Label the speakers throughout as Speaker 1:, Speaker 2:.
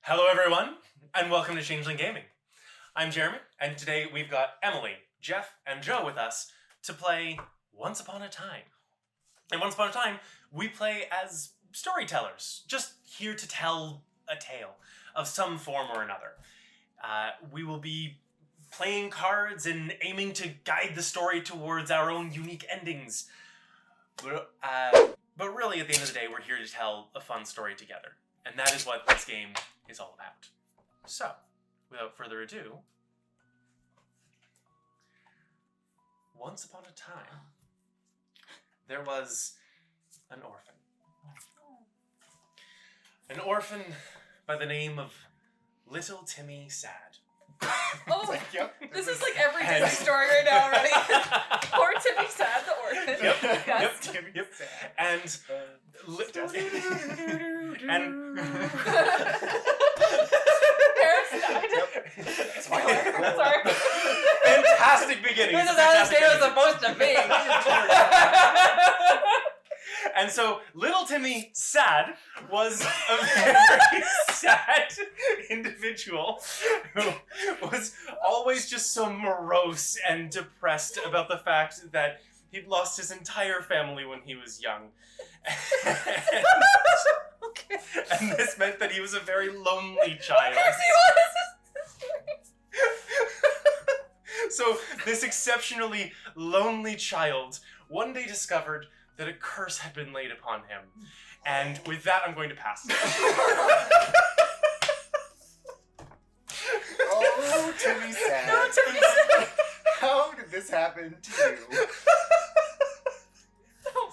Speaker 1: Hello everyone, and welcome to Changeling Gaming. I'm Jeremy, and today we've got Emily, Jeff, and Joe with us to play Once Upon a Time. And Once Upon a Time, we play as storytellers, just here to tell a tale of some form or another. We will be playing cards and aiming to guide the story towards our own unique endings. But really, at the end of the day, we're here to tell a fun story together. And that is what this game is all about. So, without further ado, once upon a time, there was an orphan. An orphan by the name of Little Timmy Sad.
Speaker 2: Oh,
Speaker 3: Like, yep.
Speaker 2: this is like every Disney story right now already. Poor Timmy Sad, the orphan.
Speaker 1: Yep,
Speaker 2: Yes.
Speaker 3: Timmy
Speaker 1: Yep.
Speaker 3: Sad.
Speaker 1: And and
Speaker 2: Parents died.
Speaker 3: Spoiler.
Speaker 2: Sorry.
Speaker 1: fantastic beginning.
Speaker 4: This is how this game is supposed to be.
Speaker 1: And so, Little Timmy Sad was a very sad individual who was always just so morose and depressed about the fact that he'd lost his entire family when he was young.
Speaker 2: Okay.
Speaker 1: And this meant that he was a very lonely child.
Speaker 2: Yes, he was.
Speaker 1: So, this exceptionally lonely child one day discovered that a curse had been laid upon him. And with that, I'm going to pass.
Speaker 3: Oh, Timmy Sad.
Speaker 2: No, Timmy Sad.
Speaker 3: How did this happen to you?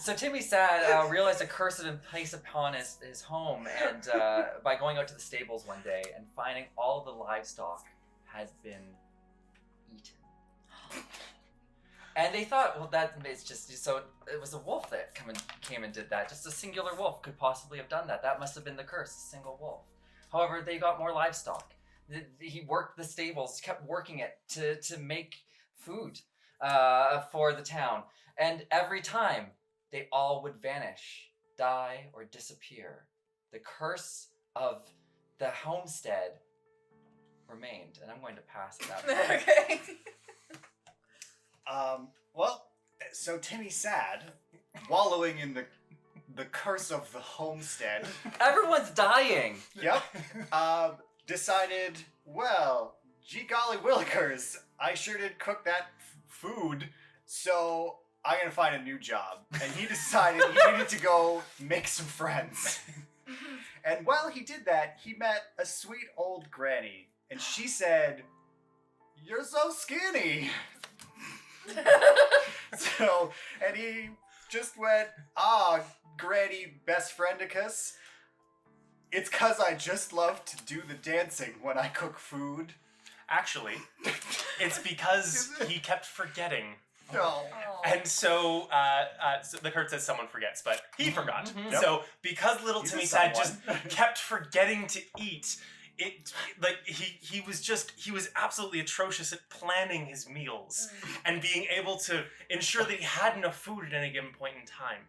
Speaker 4: So Timmy Sad realized a curse had been placed upon his home, and by going out to the stables one day and finding all the livestock had been eaten. And they thought, well, that is just so it was a wolf that came and did that. Just a singular wolf could possibly have done that. That must have been the curse, a single wolf. However, they got more livestock. He worked the stables, kept working it to make food for the town, and every time they all would vanish, die, or disappear. The curse of the homestead remained, and I'm going to pass it out.
Speaker 2: Okay.
Speaker 3: Well, so Timmy Sad, wallowing in the curse of the homestead,
Speaker 4: Everyone's dying.
Speaker 3: yep, decided, well, gee golly willikers, I sure did cook that food, so I'm gonna find a new job. And he decided he needed to go make some friends. And while he did that, he met a sweet old granny, and she said, "You're so skinny." So, and he just went, Granny best friendicus, it's 'cause I just love to do the dancing when I cook food.
Speaker 1: Actually, it's because he kept forgetting.
Speaker 3: No.
Speaker 2: Oh.
Speaker 1: And so, so the curse says someone forgets, but he forgot.
Speaker 4: Mhm.
Speaker 3: Yep.
Speaker 1: So, because Little
Speaker 3: He's a
Speaker 1: Timmy Sad just
Speaker 3: someone.
Speaker 1: kept forgetting to eat, he was absolutely atrocious at planning his meals and being able to ensure that he had enough food at any given point in time.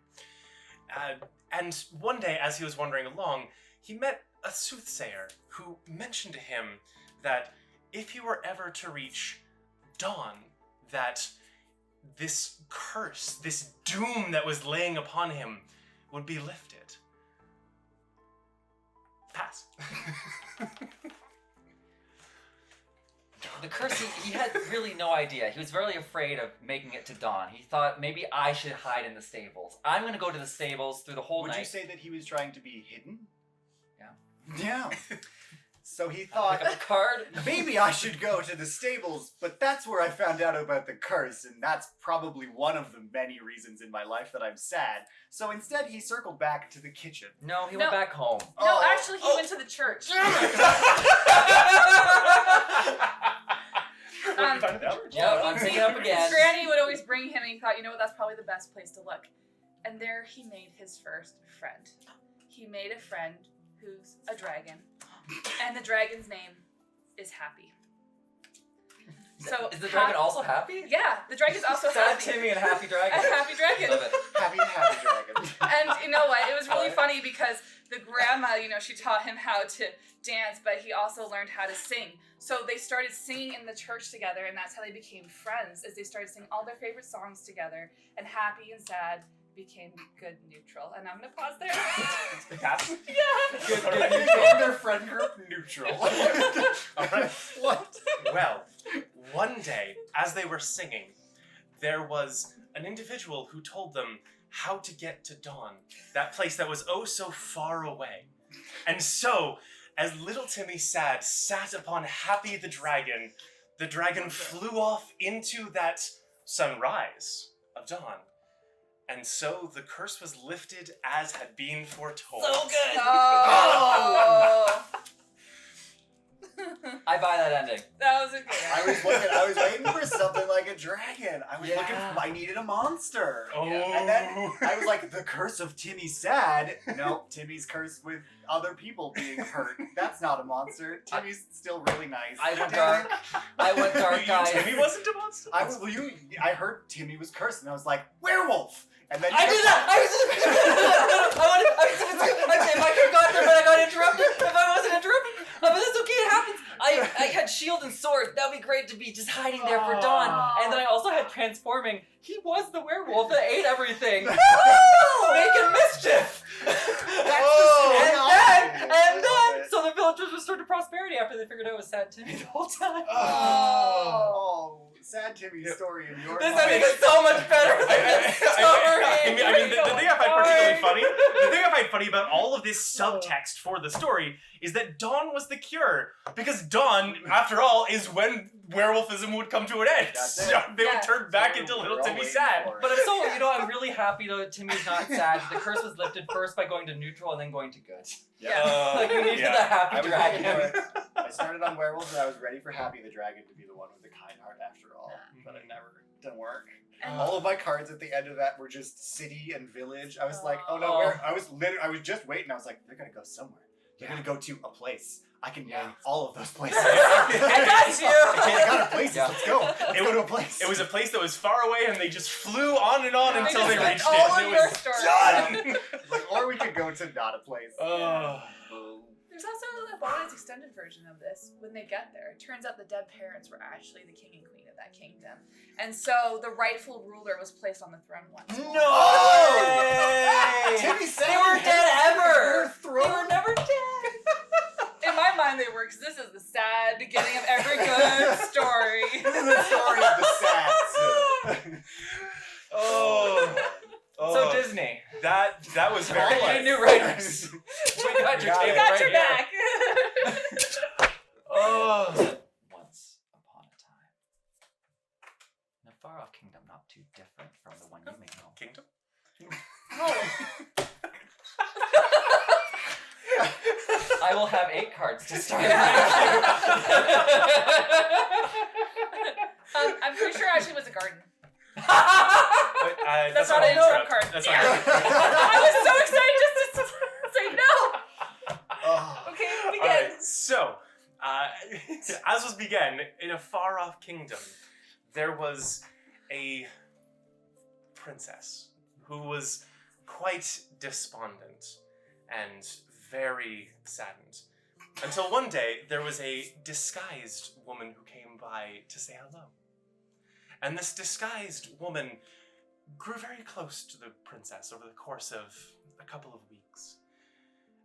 Speaker 1: And one day, as he was wandering along, he met a soothsayer who mentioned to him that if he were ever to reach dawn, that this curse, this doom that was laying upon him would be lifted. Pass.
Speaker 4: The curse, he had really no idea. He was very afraid of making it to dawn. He thought, maybe I should hide in the stables. I'm going to go to the stables through the whole
Speaker 3: Would
Speaker 4: night.
Speaker 3: you say that he was trying to be hidden?
Speaker 4: Yeah.
Speaker 3: Yeah. So he
Speaker 4: Pick
Speaker 3: thought,
Speaker 4: up a card.
Speaker 3: maybe I should go to the stables, but that's where I found out about the curse, and that's probably one of the many reasons in my life that I'm sad. So instead, he circled back to the kitchen.
Speaker 4: No, he
Speaker 2: No.
Speaker 4: went back home.
Speaker 2: No,
Speaker 3: Oh,
Speaker 2: actually, he went to the church.
Speaker 1: What, you find it out?
Speaker 4: Yep, I'm picking up again.
Speaker 2: Granny would always bring him, and he thought, you know what, that's probably the best place to look. And there he made his first friend. He made a friend who's a dragon, and the dragon's name is Happy. So
Speaker 4: Is the dragon also happy?
Speaker 2: Yeah, the dragon's also
Speaker 4: Sad
Speaker 2: happy.
Speaker 4: Timmy and happy
Speaker 2: A
Speaker 4: dragon.
Speaker 2: happy dragon.
Speaker 4: Love it.
Speaker 3: Happy dragon.
Speaker 2: And you know what? It was really funny because the grandma, she taught him how to dance, but he also learned how to sing. So they started singing in the church together, and that's how they became friends, as they started singing all their favorite songs together, and happy and sad became good neutral. And I'm going to pause there.
Speaker 1: Pass?
Speaker 2: Yeah.
Speaker 3: They named their friend group neutral.
Speaker 1: Alright.
Speaker 3: What?
Speaker 1: Well, one day, as they were singing, there was an individual who told them how to get to Dawn, that place that was oh so far away. And so, as little Timmy Sad sat upon Happy the dragon flew off into that sunrise of dawn. And so the curse was lifted as had been foretold.
Speaker 4: So good.
Speaker 2: Oh.
Speaker 4: I buy that ending.
Speaker 2: That was a good
Speaker 3: I was waiting for something like a dragon. I was looking
Speaker 4: Yeah.
Speaker 3: for, I needed a monster.
Speaker 1: Oh.
Speaker 3: And then I was like, the curse of Timmy Sad. Nope, Timmy's cursed with other people being hurt. That's not a monster. Timmy's still really nice.
Speaker 4: I went dark. I went dark, guys.
Speaker 1: Timmy wasn't a monster?
Speaker 3: I heard Timmy was cursed, and I was like, werewolf! And then
Speaker 4: I did that! If I could have got there, but I got interrupted. If I wasn't interrupted, but that's okay, it happens. I had shield and sword. That would be great to be just hiding there for Dawn. And then I also had transforming. He was the werewolf that ate everything. Making mischief! And then, so the villagers restored to prosperity after they figured out it was Sad Timmy the whole time.
Speaker 3: Oh, Sad Timmy's story in your
Speaker 4: This
Speaker 3: mind.
Speaker 4: ending is so much better than the story.
Speaker 1: The thing I find particularly funny, the thing I find funny about all of this subtext for the story is that Dawn was the cure. Because Dawn, after all, is when werewolfism would come to an end.
Speaker 3: That's it.
Speaker 1: So they would
Speaker 2: Yeah.
Speaker 1: turn back
Speaker 3: So
Speaker 1: into
Speaker 3: we're
Speaker 1: little
Speaker 3: all
Speaker 1: Timmy
Speaker 3: waiting
Speaker 1: Sad.
Speaker 3: for it.
Speaker 4: But I'm so, I'm really happy that Timmy's not sad. The curse was lifted first by going to neutral and then going to good.
Speaker 2: Yeah.
Speaker 4: Like, we needed
Speaker 1: yeah.
Speaker 4: the happy
Speaker 3: I was
Speaker 4: dragon.
Speaker 3: ready for it. I started on werewolves and I was ready for Happy the dragon to be the one with the kind heart after all. But it never didn't work.
Speaker 2: And
Speaker 3: All of my cards at the end of that were just city and village. I was like, oh no,
Speaker 4: Oh.
Speaker 3: where? I was just waiting. I was like, they're gonna go somewhere. They're gonna go to a place. I can name all of those places.
Speaker 2: I got you.
Speaker 3: I got a places.
Speaker 4: Yeah.
Speaker 3: Let's go. Let's go to a place.
Speaker 1: It was a place that was far away and they just flew on and on
Speaker 3: Yeah.
Speaker 1: until they
Speaker 2: just
Speaker 1: reached
Speaker 2: all
Speaker 1: it.
Speaker 2: of
Speaker 1: And it
Speaker 2: your
Speaker 1: was
Speaker 2: stories.
Speaker 1: done.
Speaker 3: Like, or we could go to not a place.
Speaker 1: Oh.
Speaker 2: There's also a bonus extended version of this when they get there. It turns out the dead parents were actually the king and queen of that kingdom. And so the rightful ruler was placed on the throne once more.
Speaker 4: No!
Speaker 3: Oh! Timmy said
Speaker 4: They weren't dead ever!
Speaker 3: Their
Speaker 4: They
Speaker 3: throne.
Speaker 4: were never dead!
Speaker 2: In my mind they were, because this is the sad beginning of every good story.
Speaker 3: This is the story of the sad.
Speaker 1: Oh.
Speaker 4: So Disney.
Speaker 1: That was very
Speaker 4: All
Speaker 1: nice.
Speaker 4: you new writers. We got your
Speaker 3: Got
Speaker 4: table
Speaker 3: it.
Speaker 2: Got
Speaker 4: right
Speaker 2: your
Speaker 4: here.
Speaker 2: back.
Speaker 1: Oh.
Speaker 4: Once upon a time, in a far-off kingdom not too different from the one you may know.
Speaker 1: Kingdom?
Speaker 2: Oh.
Speaker 4: I will have 8 cards to start.
Speaker 2: I'm pretty sure actually it was a garden.
Speaker 1: That's
Speaker 2: not an
Speaker 1: interrupt.
Speaker 2: intro card.
Speaker 1: That's
Speaker 2: Yeah.
Speaker 1: not
Speaker 2: I was so excited just to say no.
Speaker 3: Oh.
Speaker 2: Okay,
Speaker 1: All
Speaker 2: begin.
Speaker 1: right, so, as was began, in a far-off kingdom, there was a princess who was quite despondent and very saddened. Until one day, there was a disguised woman who came by to say hello. And this disguised woman grew very close to the princess over the course of a couple of weeks.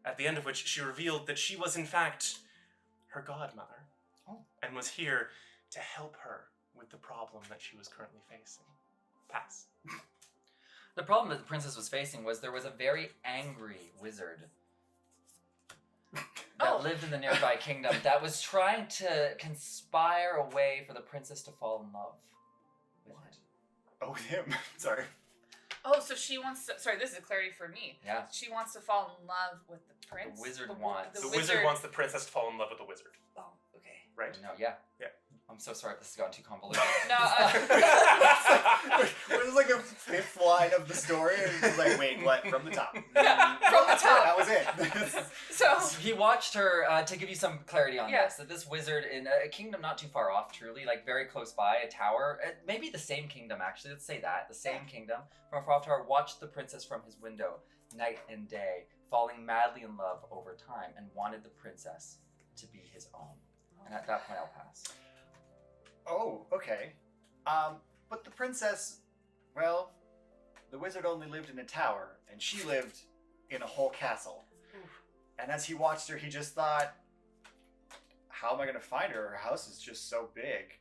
Speaker 1: At the end of which she revealed that she was in fact her godmother, and was here to help her with the problem that she was currently facing. Pass.
Speaker 4: The problem that the princess was facing was there was a very angry wizard that lived in the nearby kingdom that was trying to conspire a way for the princess to fall in love with him.
Speaker 3: Oh, with him. Sorry.
Speaker 2: Oh, so she wants to. Sorry, this is clarity for me.
Speaker 4: Yeah.
Speaker 2: She wants to fall in love with the prince.
Speaker 4: wizard
Speaker 2: wo-
Speaker 4: wants-
Speaker 1: The wizard wants the princess to fall in love with the wizard,
Speaker 2: Oh, okay.
Speaker 1: right?
Speaker 4: No, yeah. I'm so sorry if this has gone too convoluted.
Speaker 2: No,
Speaker 3: It was like the fifth line of the story, and it was like, wait, what? From the top.
Speaker 2: From the
Speaker 3: That's it,
Speaker 2: top.
Speaker 3: that was it.
Speaker 2: so
Speaker 4: He watched her, to give you some clarity on
Speaker 2: Yeah.
Speaker 4: this, that this wizard in a kingdom not too far off, truly, like very close by, a tower, maybe the same kingdom actually, let's say that, the same kingdom, from a far off tower, watched the princess from his window, night and day, falling madly in love over time, and wanted the princess to be his own. And at that point, I'll pass.
Speaker 3: Oh, okay. But the princess, well, the wizard only lived in a tower, and she lived in a whole castle. And as he watched her, he just thought, how am I going to find her? Her house is just so big.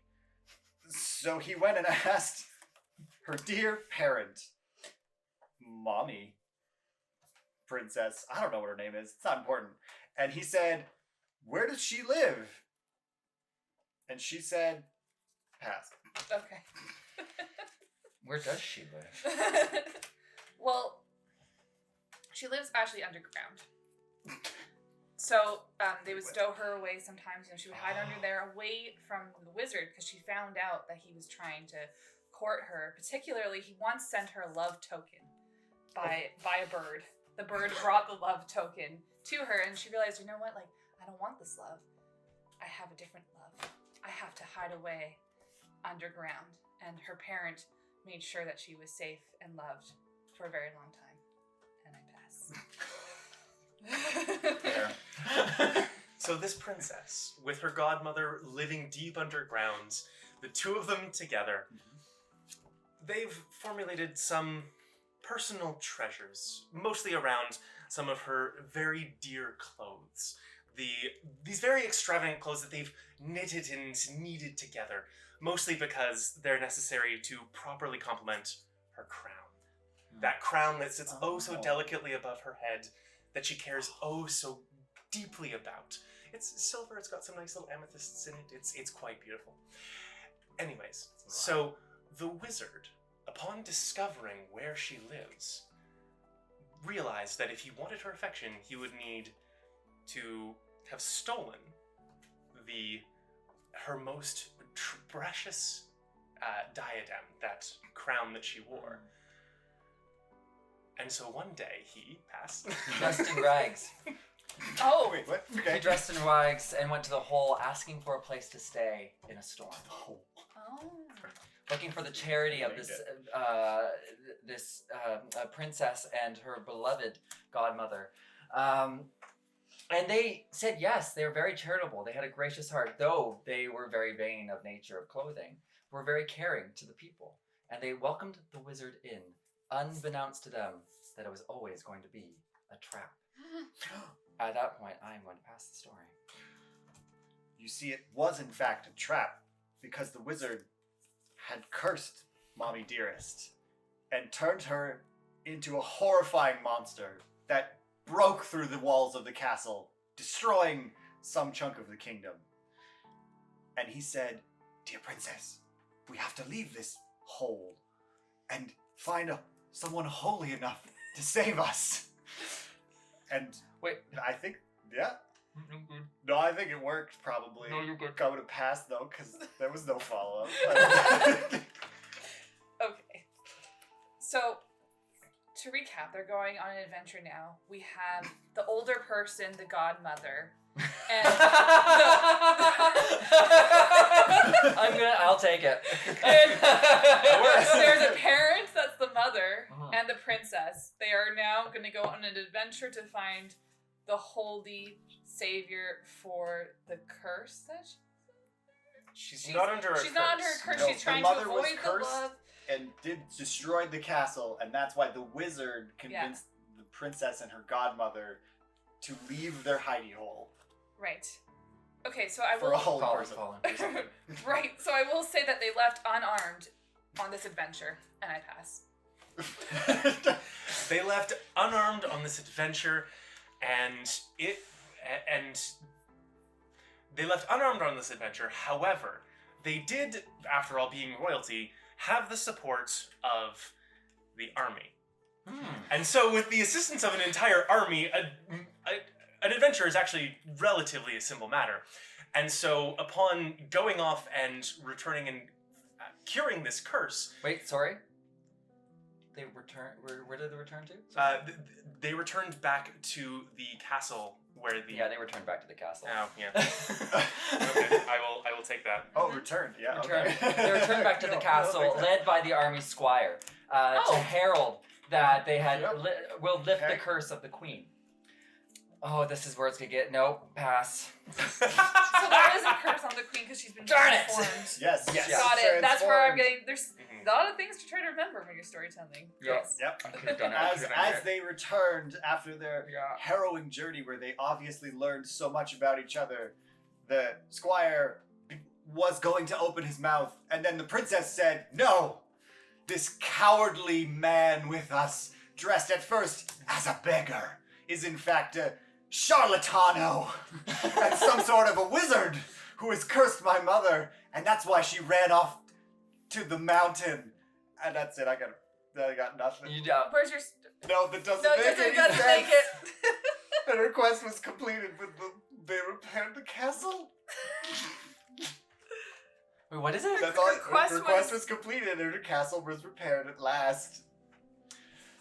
Speaker 3: So he went and asked her dear parent, Mommy, princess, I don't know what her name is, it's not important. And he said, where does she live? And she said, pass.
Speaker 2: okay.
Speaker 4: Where does she live?
Speaker 2: Well, she lives actually underground. So they would stow her away sometimes, and she would hide under there, away from the wizard, because she found out that he was trying to court her. Particularly, he once sent her a love token by a bird. The bird brought the love token to her, and she realized, you know what? Like, I don't want this love. I have a different love. I have to hide away underground. And her parent made sure that she was safe and loved for a very long time. And I pass.
Speaker 1: So this princess, with her godmother living deep underground, the two of them together, they've formulated some personal treasures, mostly around some of her very dear clothes. These very extravagant clothes that they've knitted and kneaded together, mostly because they're necessary to properly complement her crown. That crown that sits oh so delicately above her head, that she cares oh so deeply about. It's silver, it's got some nice little amethysts in it, it's quite beautiful. Anyways, so the wizard, upon discovering where she lives, realized that if he wanted her affection, he would need to have stolen her most precious diadem, that crown that she wore. And so one day he passed.
Speaker 4: Dressed in rags.
Speaker 2: Oh,
Speaker 3: Wait, what?
Speaker 4: He
Speaker 3: Okay.
Speaker 4: dressed in rags and went to the hole asking for a place to stay in a storm.
Speaker 2: oh.
Speaker 4: Looking for the charity of this princess and her beloved godmother. And they said yes, they were very charitable. They had a gracious heart, though they were very vain of nature of clothing, were very caring to the people. And they welcomed the wizard in, unbeknownst to them that it was always going to be a trap. At that point, I am going to pass the story.
Speaker 3: You see, it was in fact a trap, because the wizard had cursed Mommy Dearest and turned her into a horrifying monster that broke through the walls of the castle, destroying some chunk of the kingdom. And he said, dear princess, we have to leave this hole and find someone holy enough to save us. And
Speaker 4: Wait.
Speaker 3: I think, yeah. No, I think it worked probably.
Speaker 4: No, you're good.
Speaker 3: I would have passed though, because there was no follow-up.
Speaker 2: Okay. So, to recap, they're going on an adventure now. We have the older person, the godmother, and
Speaker 4: I'll take it.
Speaker 2: there's a parent, that's the mother, and the princess. They are now going to go on an adventure to find the holy savior for the curse that
Speaker 1: She's not under a curse.
Speaker 2: She's not under a curse.
Speaker 3: No,
Speaker 2: She's
Speaker 3: the
Speaker 2: trying to
Speaker 3: mother was
Speaker 2: avoid the
Speaker 3: cursed.
Speaker 2: love.
Speaker 3: And destroyed the castle, and that's why the wizard convinced the princess and her godmother to leave their hidey hole.
Speaker 2: Right. Okay, so I
Speaker 3: For a
Speaker 2: will.
Speaker 3: holy
Speaker 4: Colin,
Speaker 3: person.
Speaker 4: Colin.
Speaker 2: Right, so I will say that they left unarmed on this adventure, and I pass.
Speaker 1: They left unarmed on this adventure, they left unarmed on this adventure. However, they did, after all being royalty, have the support of the army. And so with the assistance of an entire army, an adventure is actually relatively a simple matter. And so upon going off and returning and curing this curse,
Speaker 4: Wait, sorry. They return. Where did they return to?
Speaker 1: they returned back to the castle where the
Speaker 4: Yeah, they returned back to the castle.
Speaker 1: Oh, yeah. Okay, I will take that.
Speaker 3: Oh, returned. Yeah.
Speaker 4: Return.
Speaker 3: Okay.
Speaker 4: They returned back to the
Speaker 3: No,
Speaker 4: castle,
Speaker 3: no,
Speaker 4: led by the army squire, to herald that they had will lift the
Speaker 3: Okay.
Speaker 4: curse of the queen. Oh, this is where it's gonna get. Nope, pass.
Speaker 2: So there is a curse on the queen because she's been
Speaker 4: Darn it!
Speaker 2: transformed.
Speaker 3: Yes.
Speaker 4: Yes.
Speaker 2: Got it. That's where I'm
Speaker 3: Transformed.
Speaker 2: getting. There's a lot of things to try to remember when you're storytelling.
Speaker 4: Yes.
Speaker 3: Yep.
Speaker 4: I could have done it.
Speaker 3: As they returned after their harrowing journey where they obviously learned so much about each other, the squire was going to open his mouth, and then the princess said, "No! This cowardly man with us, dressed at first as a beggar, is in fact a charlatano and some sort of a wizard who has cursed my mother, and that's why she ran off to the mountain." And that's it. I got nothing.
Speaker 4: You
Speaker 2: Where's your?
Speaker 3: No, that doesn't
Speaker 2: No,
Speaker 3: make
Speaker 2: it
Speaker 3: any
Speaker 2: doesn't
Speaker 3: sense.
Speaker 2: make it.
Speaker 3: The request was completed, but they repaired the castle.
Speaker 4: Wait, what is it?
Speaker 3: That's all.
Speaker 2: request
Speaker 3: The request
Speaker 2: was-
Speaker 3: was completed, and the castle was repaired at last.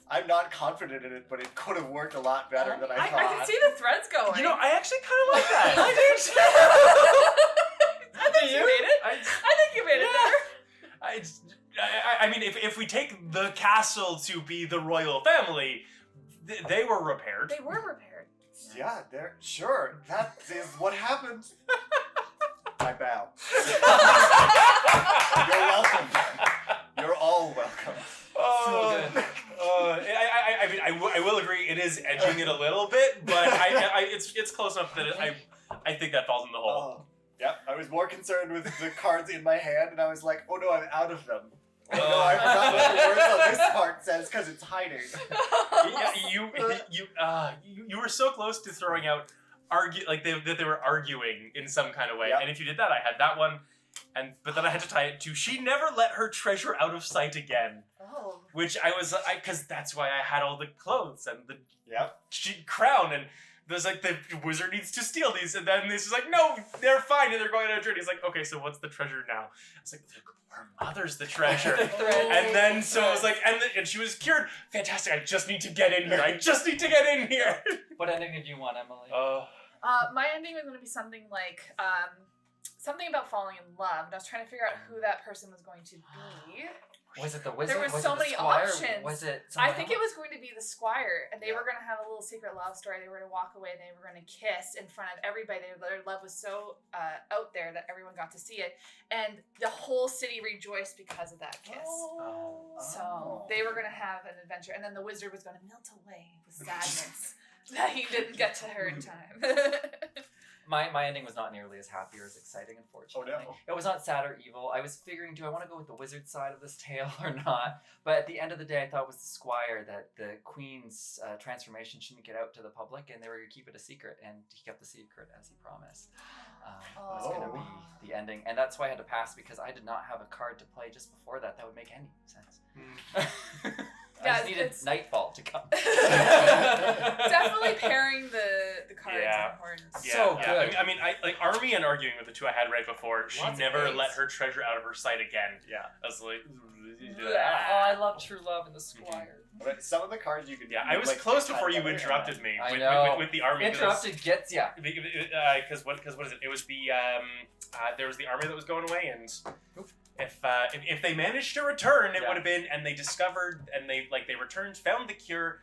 Speaker 3: I'm not confident in it, but it could have worked a lot better than I
Speaker 2: I
Speaker 3: thought.
Speaker 2: can see the threads going.
Speaker 1: You know, I actually kind of like that.
Speaker 2: I do too. I think you made it. I think you made it better.
Speaker 1: I mean, if we take the castle to be the royal family, they were repaired.
Speaker 2: They were repaired.
Speaker 3: Yeah, there. Sure, that is what happened. I bow. You're welcome. You're all welcome.
Speaker 1: Oh,
Speaker 4: So good.
Speaker 1: I mean, I will agree. It is edging it a little bit, but it's close enough that I think that falls in the hole.
Speaker 3: Oh, yep. I was more concerned with the cards in my hand, and I was like, "Oh no, I'm out of them." Oh no, I forgot what the words on this part says because it's hiding.
Speaker 1: Yeah, you were so close to throwing out that they were arguing in some kind of way,
Speaker 3: Yep.
Speaker 1: and if you did that, I had that one, but then I had to tie it to she never let her treasure out of sight again,
Speaker 2: Oh.
Speaker 1: which because that's why I had all the clothes and the
Speaker 3: Yep.
Speaker 1: crown, and there's like the wizard needs to steal these, and then this is like, no, they're fine, and they're going on a journey. He's like, okay, so what's the treasure now? It's like, her mother's the treasure. And then so I was like, and she was cured. Fantastic! I just need to get in here. I just need to get in here.
Speaker 4: What ending did you want, Emily?
Speaker 2: My ending was going to be something like something about falling in love, and I was trying to figure out who that person was going to be.
Speaker 4: Was it the wizard?
Speaker 2: There were
Speaker 4: was
Speaker 2: so
Speaker 4: it the
Speaker 2: many
Speaker 4: squire?
Speaker 2: options.
Speaker 4: Was it?
Speaker 2: I
Speaker 4: someone
Speaker 2: think
Speaker 4: else?
Speaker 2: it was going to be the squire, and they were going to have a little secret love story. They were going to walk away, and they were going to kiss in front of everybody. Their love was so out there that everyone got to see it, and the whole city rejoiced because of that kiss. So they were going to have an adventure, and then the wizard was going to melt away with sadness that he didn't get to her in time.
Speaker 4: My ending was not nearly as happy or as exciting, unfortunately.
Speaker 3: Oh, no.
Speaker 4: It was not sad or evil. I was figuring, do I want to go with the wizard side of this tale or not? But at the end of the day, I thought it was the squire that the queen's transformation shouldn't get out to the public, and they were going to keep it a secret, and he kept the secret as he promised. It was going to be the ending, and that's why I had to pass, because I did not have a card to play just before that would make any sense. I
Speaker 2: Yeah,
Speaker 4: just needed
Speaker 2: it's-
Speaker 4: Nightfall to come.
Speaker 2: Definitely pairing the cards
Speaker 1: Yeah.
Speaker 2: is important.
Speaker 1: Yeah,
Speaker 4: So
Speaker 1: yeah.
Speaker 4: good.
Speaker 1: I mean, I like Army and arguing with the two I had right before. She
Speaker 4: Lots of
Speaker 1: never
Speaker 4: A's.
Speaker 1: let her treasure out of her sight again.
Speaker 3: Yeah.
Speaker 1: I was like,
Speaker 4: Oh, I love True Love and the Squire.
Speaker 3: But some of the cards you could.
Speaker 1: yeah. I was
Speaker 3: like,
Speaker 1: close
Speaker 3: tie
Speaker 1: before you
Speaker 3: together.
Speaker 1: interrupted me
Speaker 4: I
Speaker 1: with,
Speaker 4: know.
Speaker 1: with the Army.
Speaker 4: Interrupted gets ya.
Speaker 1: Because what is it? It was the there was the army that was going away, and if they managed to return, it
Speaker 4: Yeah.
Speaker 1: would have been, and they discovered, and they returned, found the cure.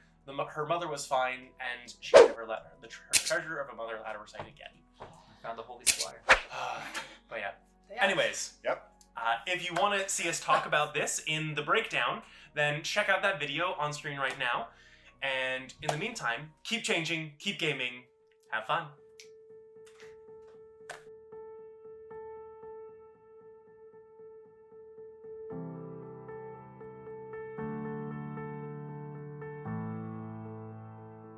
Speaker 1: Her mother was fine, and she never let her treasure of a mother out of her sight again.
Speaker 4: Found the Holy Squire.
Speaker 1: But yeah.
Speaker 2: Yeah.
Speaker 1: Anyways.
Speaker 3: Yep.
Speaker 1: If you want to see us talk about this in the breakdown, then check out that video on screen right now. And in the meantime, keep changing, keep gaming, have fun.